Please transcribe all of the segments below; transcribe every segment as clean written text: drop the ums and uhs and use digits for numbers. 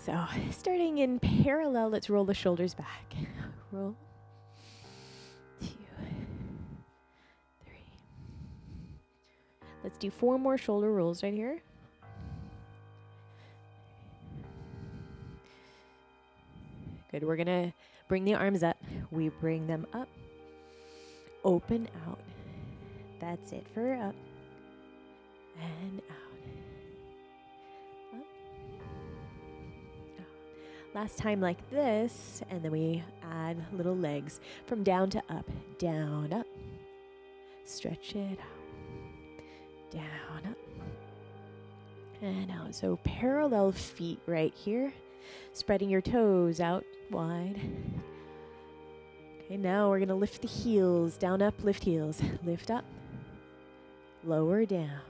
So starting in parallel, let's roll the shoulders back. Roll. 2, 3. Let's do 4 more shoulder rolls right here. Good. We're going to bring the arms up. We bring them up. Open out. That's it for up. And out. Up. Out. Last time like this, and then we add little legs from down to up. Down, up. Stretch it out. Down, up. And out. So parallel feet right here. Spreading your toes out wide. Okay, now we're going to lift the heels. Down, up, lift heels. Lift up. Lower, down.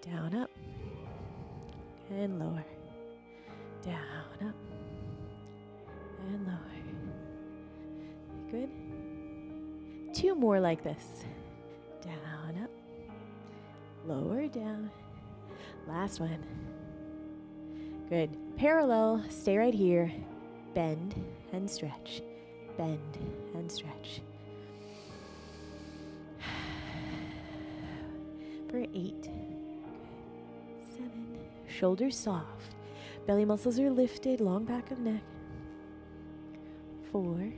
Down, up. And lower. Down, up. And lower. Good. 2 more like this. Down, up. Lower, down. Last one. Good. Parallel, stay right here. Bend and stretch. Bend and stretch. For 8. 7. Shoulders soft. Belly muscles are lifted. Long back of neck. 4.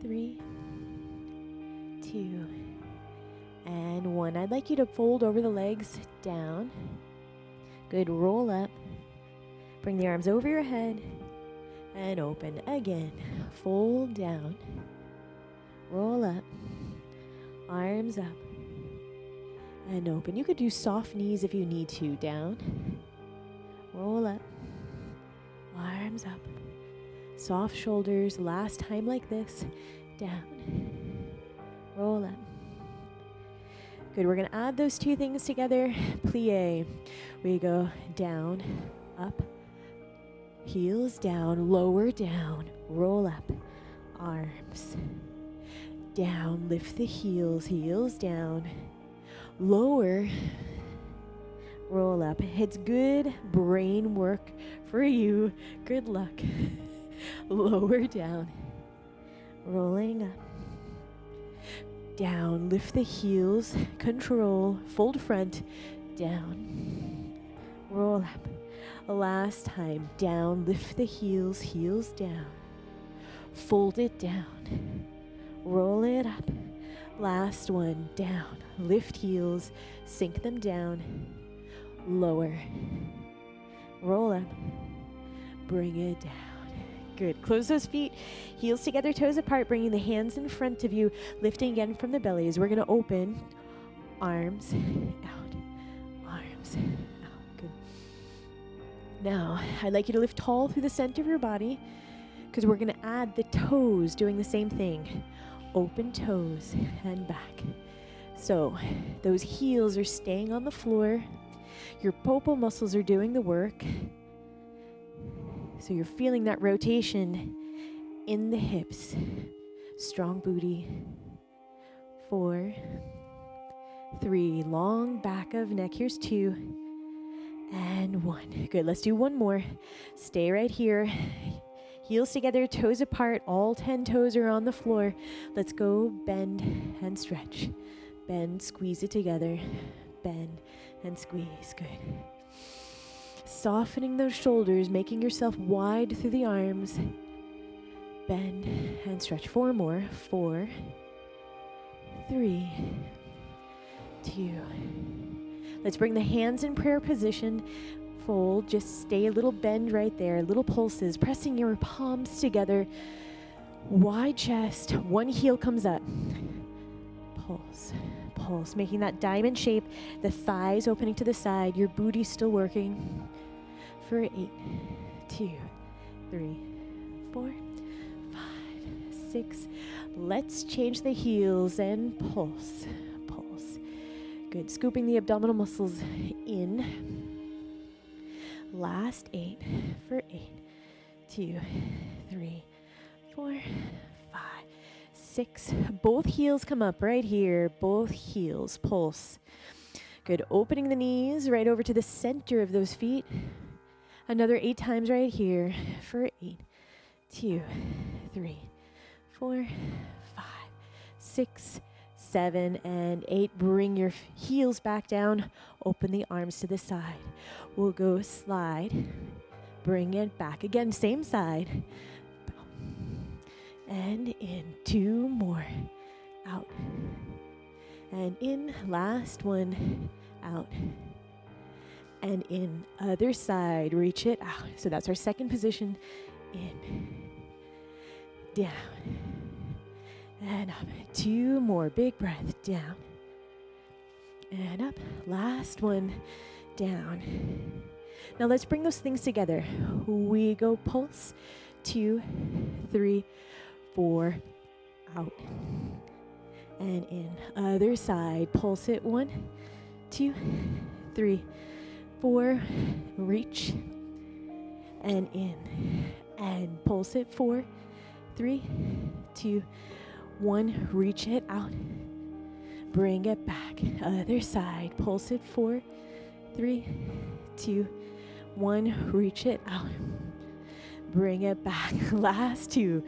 3. 2. And 1. I'd like you to fold over the legs. Down. Good. Roll up. Bring the arms over your head and open again. Fold down. Roll up. Arms up and open. You could do soft knees if you need to. Down. Roll up. Arms up. Soft shoulders. Last time like this. Down. Roll up. Good. We're going to add those 2 things together. Plié. We go down, up. Heels down, lower down, roll up, arms down, lift the heels, heels down, lower, roll up. It's good brain work for you. Good luck. Lower down, rolling up, down, lift the heels, control, fold front, down, roll up. Last time, down, lift the heels, heels down. Fold it down. Roll it up. Last one, down. Lift heels, sink them down. Lower. Roll up. Bring it down. Good. Close those feet. Heels together, toes apart, bringing the hands in front of you, lifting again from the bellies. We're going to open. Arms out. Arms out. Good. Now, I'd like you to lift tall through the center of your body because we're going to add the toes doing the same thing. Open toes and back. So those heels are staying on the floor. Your popo muscles are doing the work. So you're feeling that rotation in the hips. Strong booty. 4, 3, long back of neck. Here's 2. And 1. Good. Let's do 1 more. Stay right here. Heels together, toes apart. All 10 toes are on the floor. Let's go bend and stretch. Bend, squeeze it together. Bend and squeeze. Good. Softening those shoulders, making yourself wide through the arms. Bend and stretch. 4 more. 4, 3, 2. Let's bring the hands in prayer position. Fold. Just stay a little bend right there. Little pulses. Pressing your palms together. Wide chest. 1 heel comes up. Pulse. Pulse. Making that diamond shape. The thighs opening to the side. Your booty still working. For 8, 2, 3, 4, 5, 6. Let's change the heels and pulse. Pulse. Good. Scooping the abdominal muscles in. Last 8 for 8, 2, 3, 4, 5, 6. Both heels come up right here. Both heels. Pulse. Good. Opening the knees right over to the center of those feet. Another 8 times right here for 8, 2, 3, 4, 5, 6, 7, and 8. Bring your heels back down. Open the arms to the side. We'll go slide. Bring it back. Again, same side. And in. 2 more. Out. And in. Last one. Out. And in. Other side. Reach it out. So that's our second position. In. Down. And up. 2 more. Big breath. Down. And up. Last one. Down. Now let's bring those things together. We go pulse. 2, 3, 4. Out. And in. Other side. Pulse it. 1, 2, 3, 4. Reach. And in. And pulse it. 4, 3, 2, 1. Reach it out. Bring it back. Other side. Pulse it. 4, 3, 2, 1. Reach it out. Bring it back. Last 2.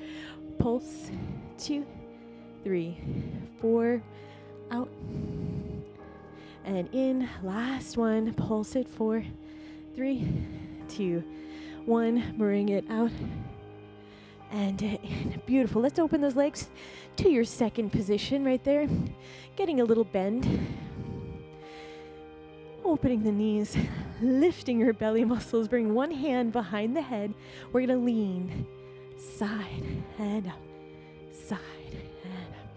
Pulse. 2, 3, 4. Out. And in. Last one. Pulse it. 4, 3, 2, 1. Bring it out. And in. Beautiful. Let's open those legs to your second position right there. Getting a little bend. Opening the knees. Lifting your belly muscles. Bring one hand behind the head. We're going to lean. Side and up. Side and up.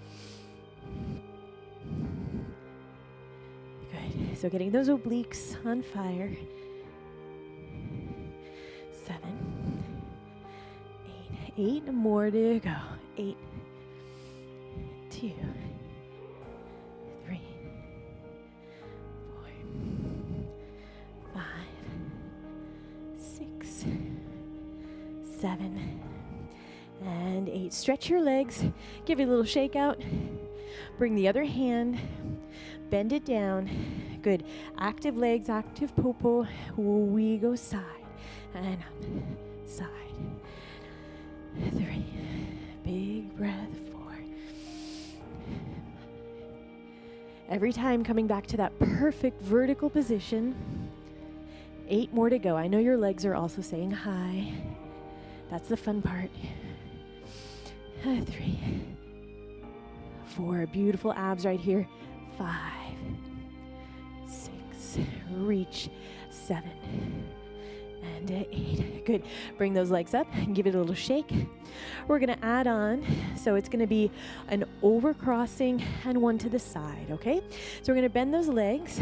Good. So getting those obliques on fire. 7, 8. 8 more to go. 8, 2, 3, 4, 5, 6, 7, and 8. Stretch your legs. Give it a little shake out. Bring the other hand. Bend it down. Good. Active legs, active popo. We go side and up. Side. 3. Big breath. 4. Every time coming back to that perfect vertical position. 8 more to go. I know your legs are also saying hi. That's the fun part. 3, 4. Beautiful abs right here. 5, 6. Reach. 7. And 8. Good. Bring those legs up and give it a little shake. We're going to add on. So it's going to be an overcrossing and one to the side. Okay? So we're going to bend those legs.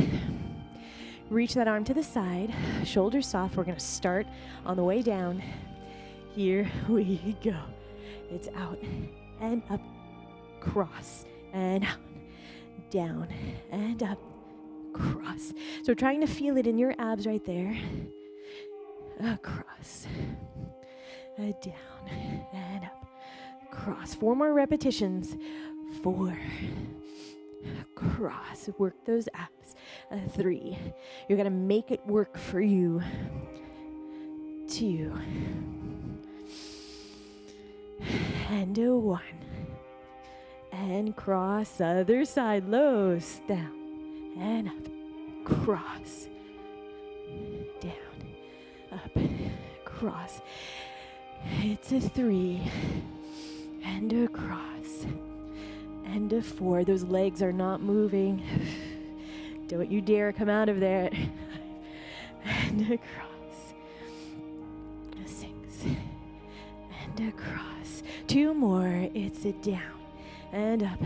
Reach that arm to the side. Shoulders soft. We're going to start on the way down. Here we go. It's out and up. Cross and out. Down and up. Cross. So trying to feel it in your abs right there. Across. Down and up. Cross. 4 more repetitions. 4. Cross. Work those abs. 3. You're going to make it work for you. 2. And 1. And cross. Other side. Lows. Down and up. Cross. Down. Up. Cross. It's a 3. And a cross. And a 4. Those legs are not moving. Don't you dare come out of there. And a cross. 6. And a cross. 2 more. It's a down. And up.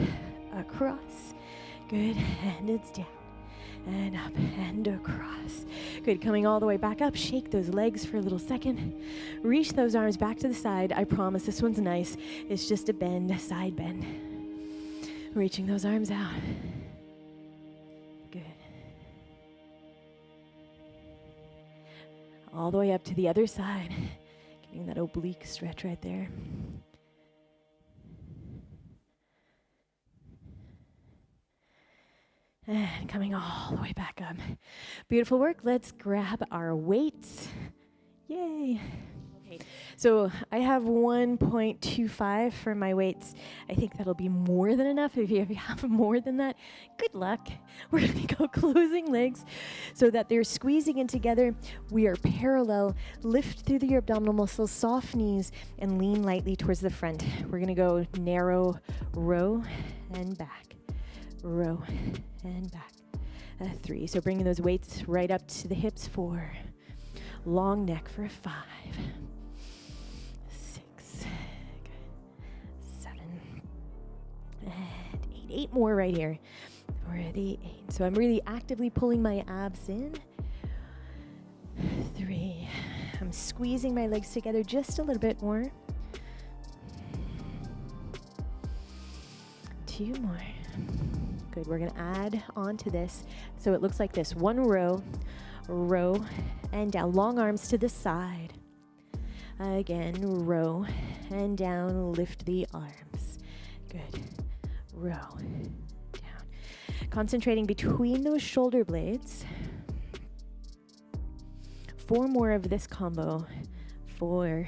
Across. Good. And it's down. And up and across. Good. Coming all the way back up. Shake those legs for a little second. Reach those arms back to the side. I promise this one's nice. It's just a bend, a side bend. Reaching those arms out. Good. All the way up to the other side. Getting that oblique stretch right there. And coming all the way back up. Beautiful work. Let's grab our weights. Yay. Okay. So I have 1.25 for my weights. I think that'll be more than enough. If you have more than that, good luck. We're going to go closing legs so that they're squeezing in together. We are parallel. Lift through your abdominal muscles, soft knees, and lean lightly towards the front. We're going to go narrow, row, and back. Row, and back. 3. So bringing those weights right up to the hips. 4. Long neck for 5. 6. Good. 7. And 8. 8 more right here for the 8. So I'm really actively pulling my abs in. 3. I'm squeezing my legs together just a little bit more. 2 more. Good. We're going to add on to this. So it looks like this. 1 row, row, and down. Long arms to the side. Again, row, and down. Lift the arms. Good. Row, down. Concentrating between those shoulder blades. 4 more of this combo. 4.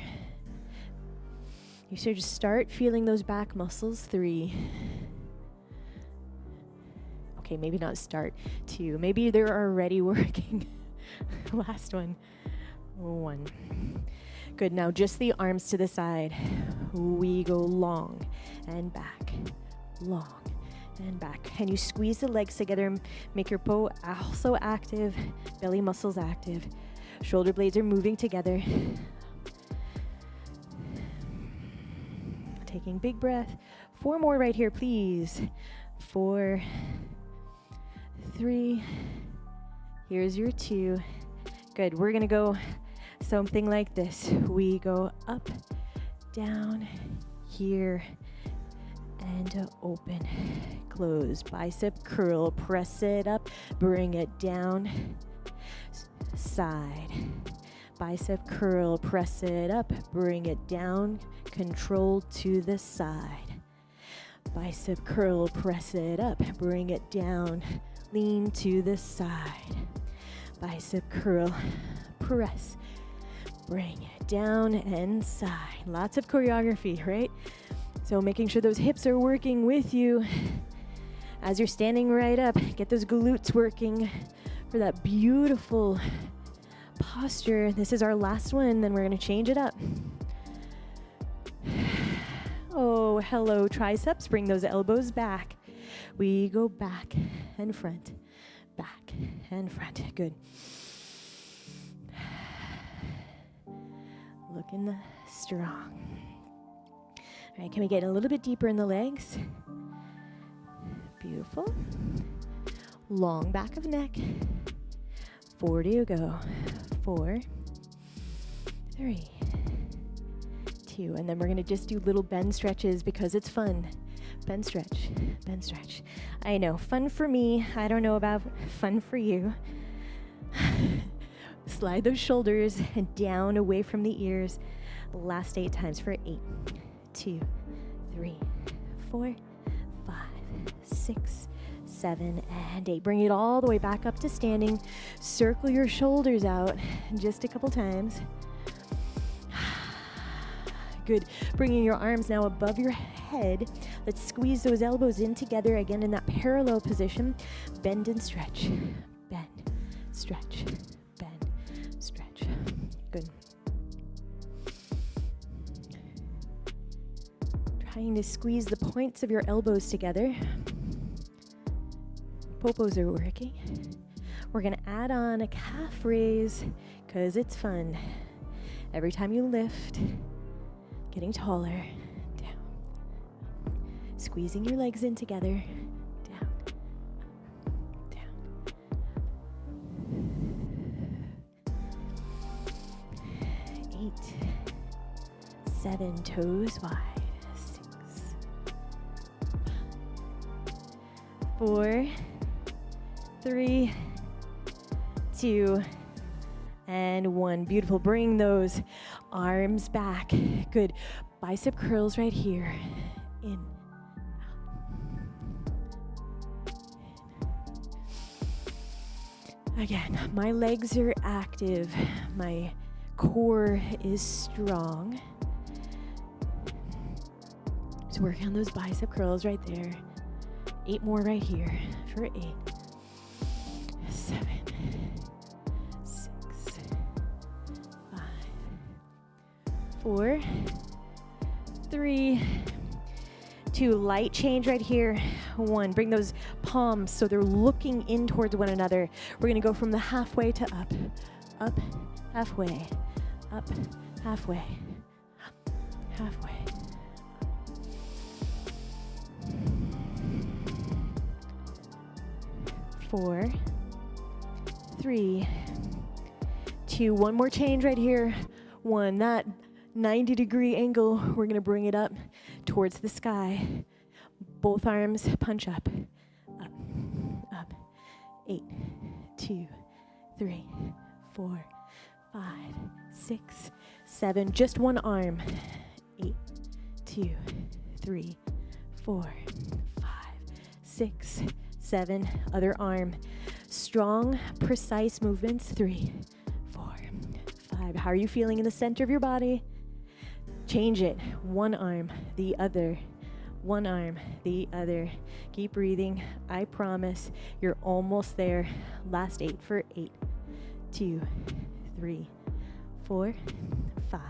You should just start feeling those back muscles. 3. Okay, maybe not start. 2. Maybe they're already working. Last one. 1. Good. Now just the arms to the side. We go long and back. Long and back. And you squeeze the legs together. Make your bow also active. Belly muscles active. Shoulder blades are moving together. Taking big breath. 4 more right here, please. 4. 3. Here's your 2. Good. We're going to go something like this. We go up, down, here, and open. Close. Bicep curl. Press it up. Bring it down. Side. Bicep curl. Press it up. Bring it down. Control to the side. Bicep curl. Press it up. Bring it down. Lean to the side. Bicep curl, press, bring it down and side. Lots of choreography, right? So making sure those hips are working with you. As you're standing right up, get those glutes working for that beautiful posture. This is our last one, then we're gonna change it up. Oh, hello, triceps. Bring those elbows back. We go back and front, back and front. Good. Looking strong. All right, can we get a little bit deeper in the legs? Beautiful. Long back of neck. 4 to go. 4, 3, 2. And then we're going to just do little bend stretches because it's fun. Bend stretch, bend stretch. I know, fun for me. I don't know about fun for you. Slide those shoulders down away from the ears. Last 8 times for 8, 2, 3, 4, 5, 6, 7, and 8. Bring it all the way back up to standing. Circle your shoulders out just a couple times. Good. Bringing your arms now above your head. Let's squeeze those elbows in together again in that parallel position. Bend and stretch. Bend, stretch, bend, stretch. Good. Trying to squeeze the points of your elbows together. Popos are working. We're going to add on a calf raise because it's fun. Every time you lift, getting taller, down. Squeezing your legs in together, down, down. 8, 7, toes wide. 6, 4, 3, 2, and 1. Beautiful. Bring those arms back. Good. Bicep curls right here. In. Again, my legs are active. My core is strong. Just working on those bicep curls right there. 8 more right here for 8, 7, 6, 5, 4, 3, 2. Light change right here. 1. Bring those palms so they're looking in towards one another. We're going to go from the halfway to up, halfway, up, halfway, up, halfway. 4, 3, 2. 1 more change right here. 1. That 90-degree angle, we're going to bring it up towards the sky. Both arms punch up, up, up. 8, 2, 3, 4, 5, 6, 7. Just one arm. 8, 2, 3, 4, 5, 6, 7. Other arm. Strong, precise movements. 3, 4, 5. How are you feeling in the center of your body? Change it. One arm, the other. One arm, the other. Keep breathing. I promise you're almost there. Last 8 for 8, 2, 3, 4, 5,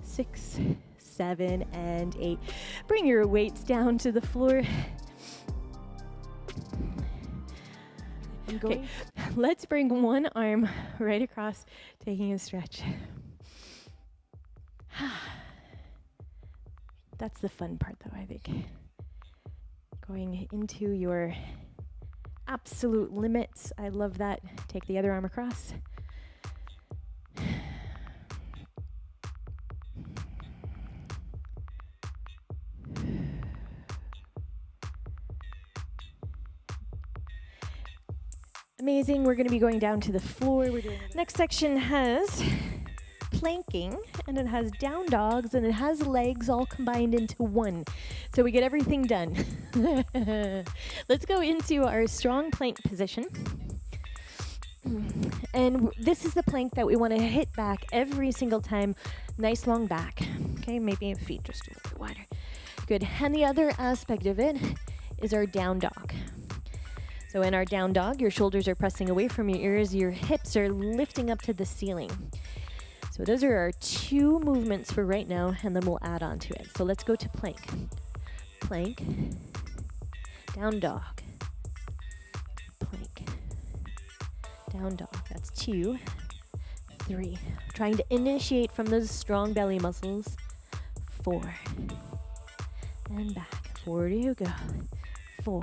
6, 7, and 8. Bring your weights down to the floor. Okay, let's bring one arm right across, taking a stretch. That's the fun part, though, I think. Going into your absolute limits. I love that. Take the other arm across. Amazing. We're going to be going down to the floor. Next section has planking, and it has down dogs, and it has legs all combined into one. So we get everything done. Let's go into our strong plank position. And this is the plank that we want to hit back every single time. Nice long back. Okay, maybe feet just a little bit wider. Good. And the other aspect of it is our down dog. So in our down dog, your shoulders are pressing away from your ears, your hips are lifting up to the ceiling. So those are our 2 movements for right now, and then we'll add on to it. So let's go to plank. Plank, down dog, plank, down dog. That's 2, 3. Trying to initiate from those strong belly muscles. 4, and back. 4 to go. 4.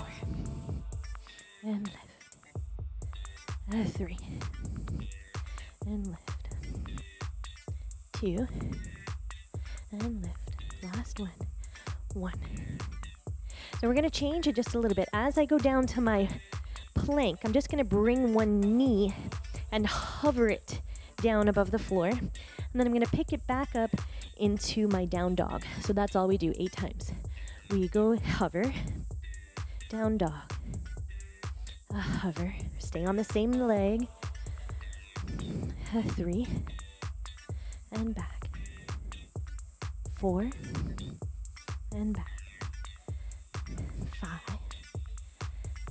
And lift. 3. And lift. 2. And lift. Last one. 1. So we're going to change it just a little bit. As I go down to my plank, I'm just going to bring one knee and hover it down above the floor. And then I'm going to pick it back up into my down dog. So that's all we do 8 times. We go hover, down dog. Hover, stay on the same leg. 3, and back. 4, and back. 5,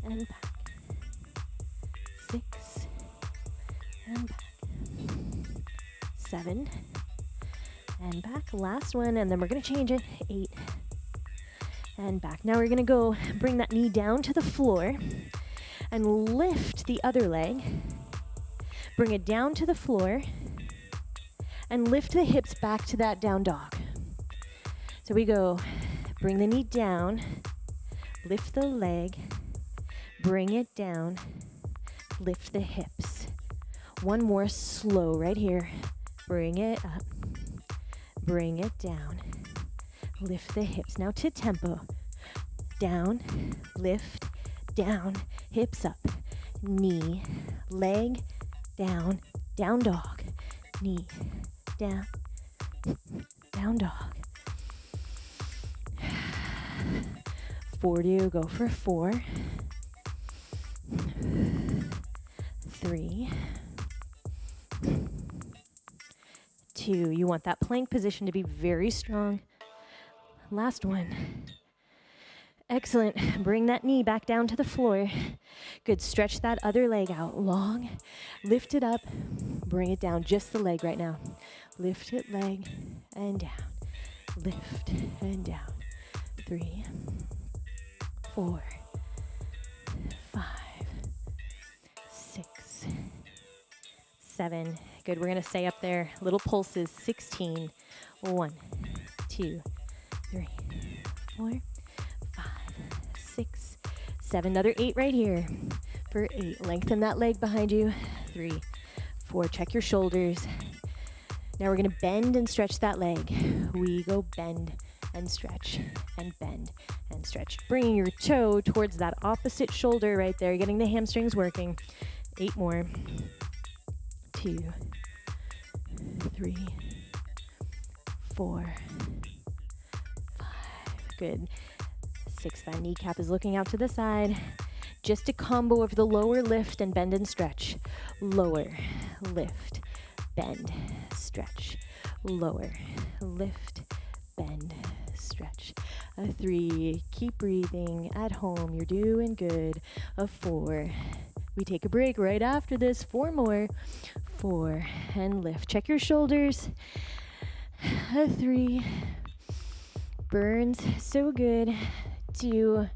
and back. 6, and back. 7, and back. Last one, and then we're going to change it. 8, and back. Now we're going to go bring that knee down to the floor and lift the other leg. Bring it down to the floor and lift the hips back to that down dog. So we go, bring the knee down, lift the leg, bring it down, lift the hips. One more slow right here. Bring it up, bring it down, lift the hips. Now to tempo. Down, lift, down, hips up, knee, leg, down, down dog, knee, down, down dog. 4 to go for 4, 3, 2. You want that plank position to be very strong. Last one. Excellent. Bring that knee back down to the floor. Good. Stretch that other leg out long. Lift it up. Bring it down. Just the leg right now. Lift it, leg, and down. Lift and down. 3, 4, 5, 6, 7. Good. We're going to stay up there. Little pulses. 16. 1, 2, 3, 4, 5, 6, 7. Another 8 right here. For 8. Lengthen that leg behind you. 3, 4. Check your shoulders. Now we're going to bend and stretch that leg. We go bend and stretch and bend and stretch. Bringing your toe towards that opposite shoulder right there, getting the hamstrings working. 8 more. 2, 3, 4, 5. Good. 6. That kneecap is looking out to the side. Just a combo of the lower lift and bend and stretch. Lower, lift, bend, stretch. Lower, lift, bend, stretch. A 3. Keep breathing at home. You're doing good. A 4. We take a break right after this. 4 more. 4. And lift. Check your shoulders. A 3. Burns. So good. 2.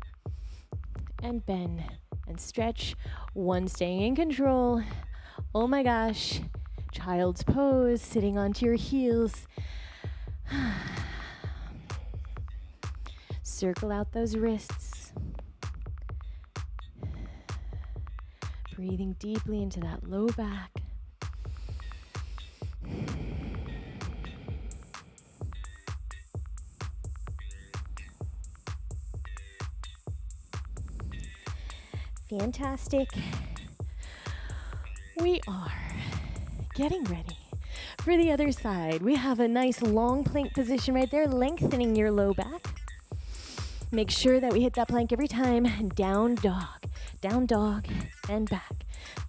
And bend and stretch. 1. Staying in control. Oh my gosh. Child's pose. Sitting onto your heels. Circle out those wrists. Breathing deeply into that low back. Fantastic. We are getting ready for the other side. We have a nice long plank position right there, lengthening your low back. Make sure that we hit that plank every time. Down dog, and back.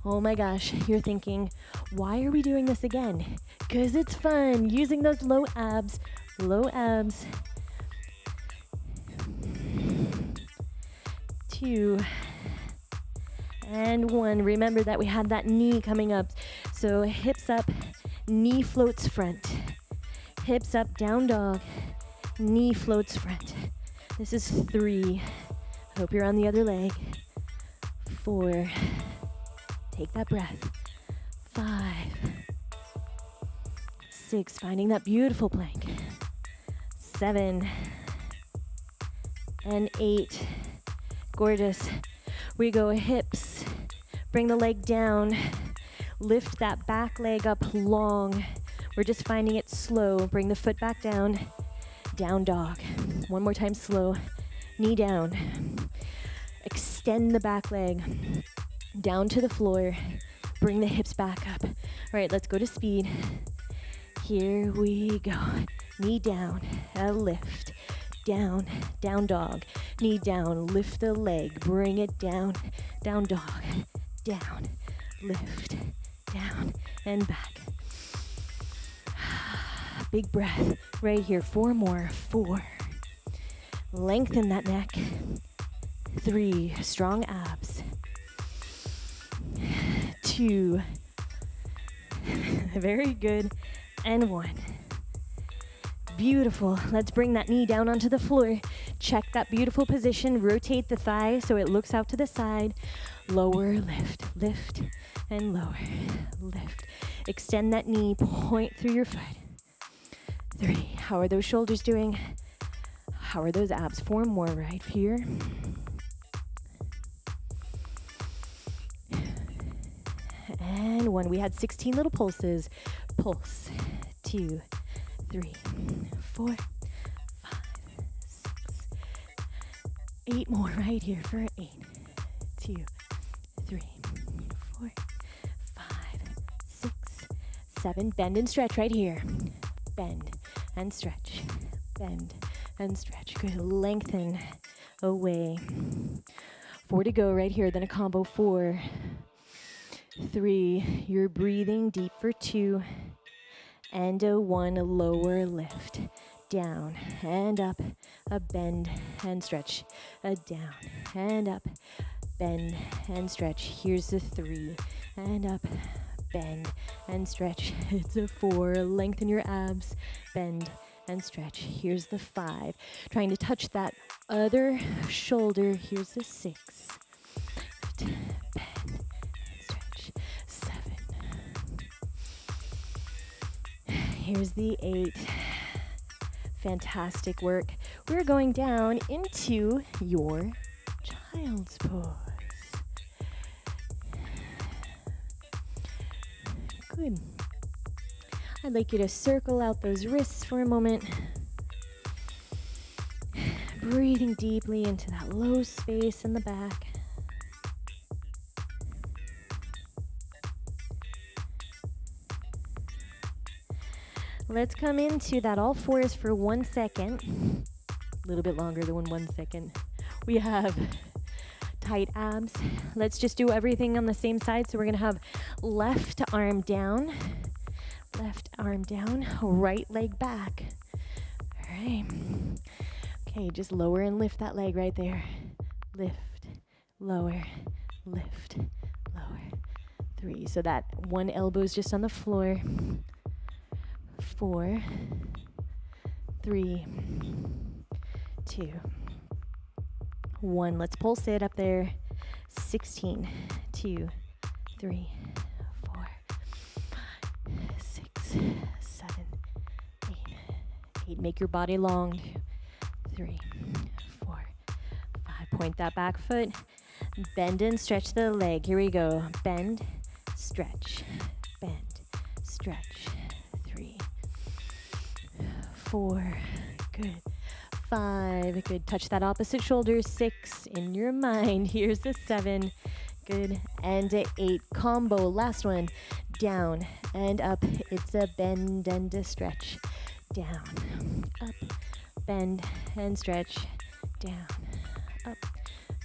Oh my gosh, you're thinking, why are we doing this again? Because it's fun, using those low abs. 2, and 1. Remember that we had that knee coming up. So hips up, knee floats front. Hips up, down dog, knee floats front. This is 3. Hope you're on the other leg. 4. Take that breath. 5. 6. Finding that beautiful plank. 7. And 8. Gorgeous. We go hips. Bring the leg down. Lift that back leg up long. We're just finding it slow. Bring the foot back down. Down dog. 1 more time slow. Knee down. Extend the back leg. Down to the floor. Bring the hips back up. All right, let's go to speed. Here we go. Knee down. A lift. Down. Down dog. Knee down. Lift the leg. Bring it down. Down dog. Down. Lift. Down. And back. Big breath right here. 4 more. 4. Lengthen that neck. 3. Strong abs. 2. Very good. And 1. Beautiful. Let's bring that knee down onto the floor. Check that beautiful position. Rotate the thigh so it looks out to the side. Lower, lift, lift, and lower, lift. Extend that knee. Point through your foot. 3. How are those shoulders doing? How are those abs? 4 more right here. And 1. We had 16 little pulses. Pulse. 2, 3, 4, 5, 6, 8 more right here for 8, 2, 3, 4, 5, 6, 7. Bend and stretch right here. Bend and stretch. Bend and stretch. Good. Lengthen away. 4 to go right here. Then a combo. 4, 3. You're breathing deep for 2. and a 1 lower lift. Down and up, a bend and stretch, a down and up, bend and stretch. Here's the 3 and up, bend and stretch. It's a 4, lengthen your abs, bend and stretch. Here's the 5, trying to touch that other shoulder. Here's the 6, bend and stretch, 7. Here's the 8. Fantastic work. We're going down into your child's pose. Good. I'd like you to circle out those wrists for a moment. Breathing deeply into that low space in the back. Let's come into that all fours for 1 second. A little bit longer than 1 second. We have tight abs. Let's just do everything on the same side. So we're gonna have left arm down, right leg back. All right. Okay, just lower and lift that leg right there. Lift, lower, lift, lower. 3. So that one elbow is just on the floor. 4, 3, 2, 1. Let's pulse it up there. 16, 2, 3, 4, 5, 6, 7, 8. Make your body long. 3, 4, 5. Point that back foot. Bend and stretch the leg. Here we go. Bend, stretch, bend, stretch. 3, 4, good. 5, good. Touch that opposite shoulder. 6, in your mind. Here's a 7, good. And a 8, combo. Last one. Down and up. It's a bend and a stretch. Down, up, bend and stretch. Down, up,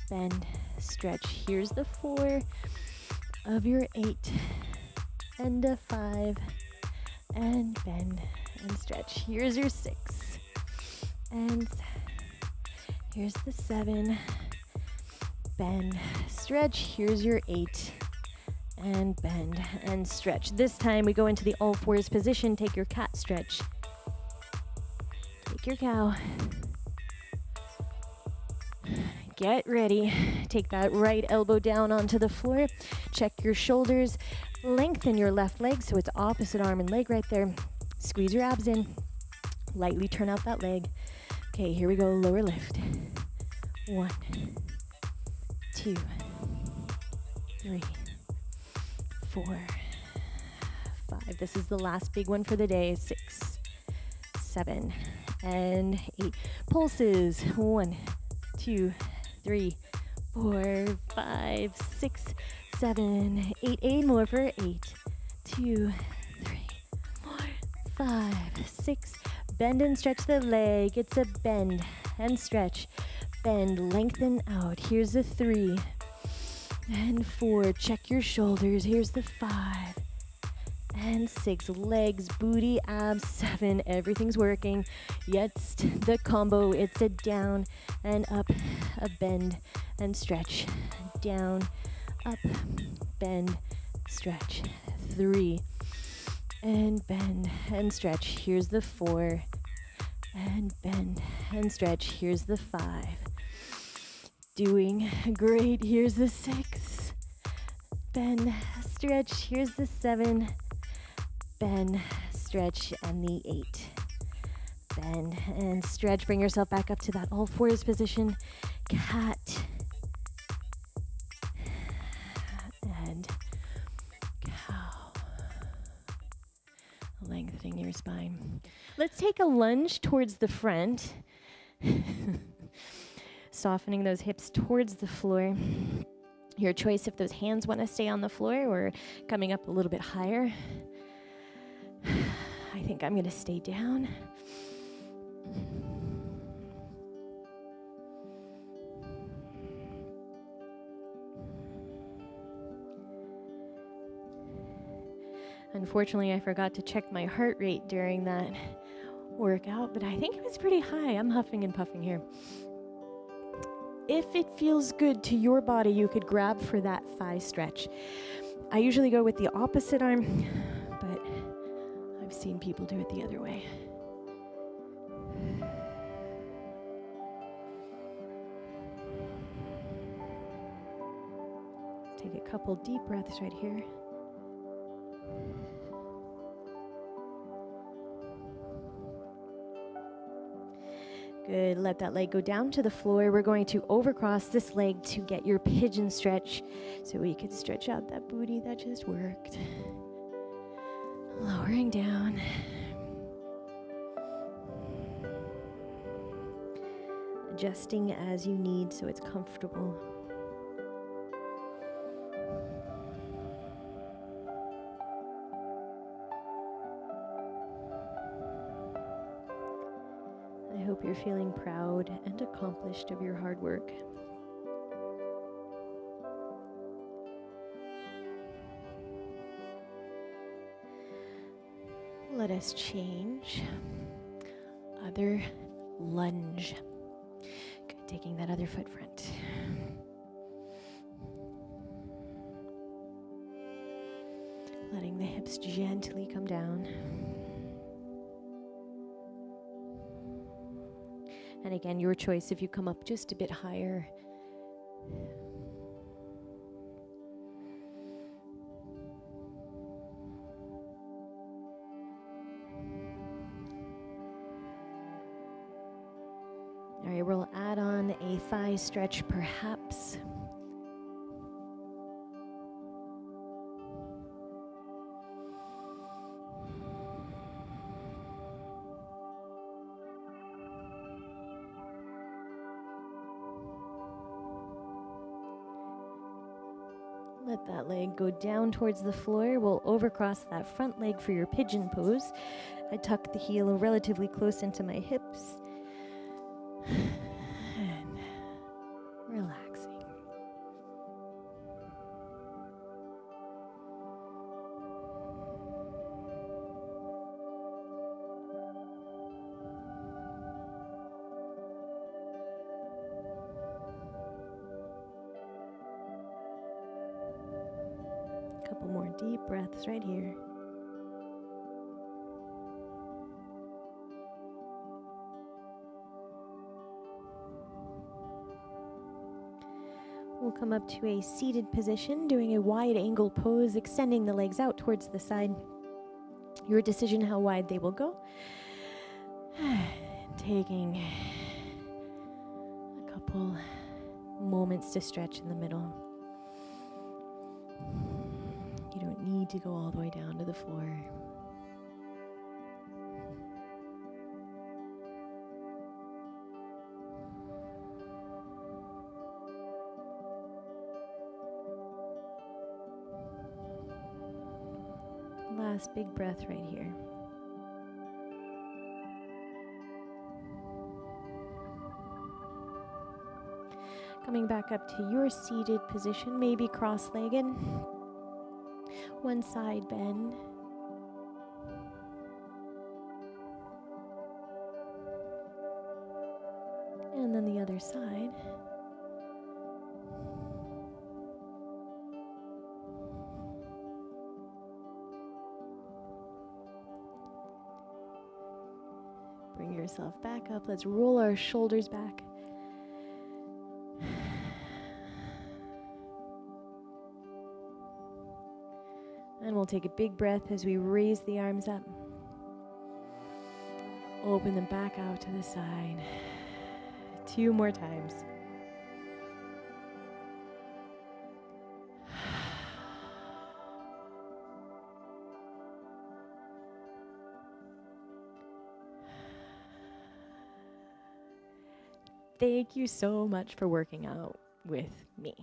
bend, stretch. Here's the 4 of your 8 and a 5. And bend and stretch. Here's your 6. And here's the 7. Bend, stretch. Here's your 8. And bend and stretch. This time we go into the all fours position. Take your cat stretch. Take your cow. Get ready. Take that right elbow down onto the floor. Check your shoulders. Lengthen your left leg so it's opposite arm and leg right there. Squeeze your abs in. Lightly turn out that leg. Okay, here we go. Lower lift. 1, 2, 3, 4, 5. This is the last big one for the day. 6, 7, and 8. Pulses. 1, 2, 3, 4, 5, 6, 7, 8. 8 more for 8. 2, 3, 4, 5, 6. Bend and stretch the leg. It's a bend and stretch. Bend, lengthen out. Here's a 3 and 4. Check your shoulders. Here's the 5 and 6. Legs, booty, abs. 7. Everything's working. Yes, the combo. It's a down and up, a bend and stretch. Down, up, bend, stretch. 3 and bend and stretch. Here's the 4 and bend and stretch. Here's the 5. Doing great. Here's the 6. Bend, stretch. Here's the 7. Bend, stretch, and the 8. Bend and stretch. Bring yourself back up to that all fours position. Cat and cow. Lengthening your spine. Let's take a lunge towards the front. Softening those hips towards the floor. Your choice if those hands want to stay on the floor or coming up a little bit higher. I think I'm going to stay down. And Unfortunately, I forgot to check my heart rate during that workout, but I think it was pretty high. I'm huffing and puffing here. If it feels good to your body, you could grab for that thigh stretch. I usually go with the opposite arm, but I've seen people do it the other way. Take a couple deep breaths right here. Good, let that leg go down to the floor. We're going to overcross this leg to get your pigeon stretch so we can stretch out that booty that just worked. Lowering down. Adjusting as you need so it's comfortable. I hope you're feeling proud and accomplished of your hard work. Let us change. Other lunge. Good, taking that other foot front. Letting the hips gently come down. And again, your choice if you come up just a bit higher. All right, we'll add on a thigh stretch perhaps. Let that leg go down towards the floor. We'll overcross that front leg for your pigeon pose. I tuck the heel relatively close into my hips. And relaxing. Couple more deep breaths right here. We'll come up to a seated position, doing a wide angle pose, extending the legs out towards the side. Your decision how wide they will go. Taking a couple moments to stretch in the middle. You don't need to go all the way down to the floor. Last big breath right here. Coming back up to your seated position, maybe cross-legged. One side bend. And then the other side. Bring yourself back up. Let's roll our shoulders back. And we'll take a big breath as we raise the arms up. Open them back out to the side. 2 more times. Thank you so much for working out with me.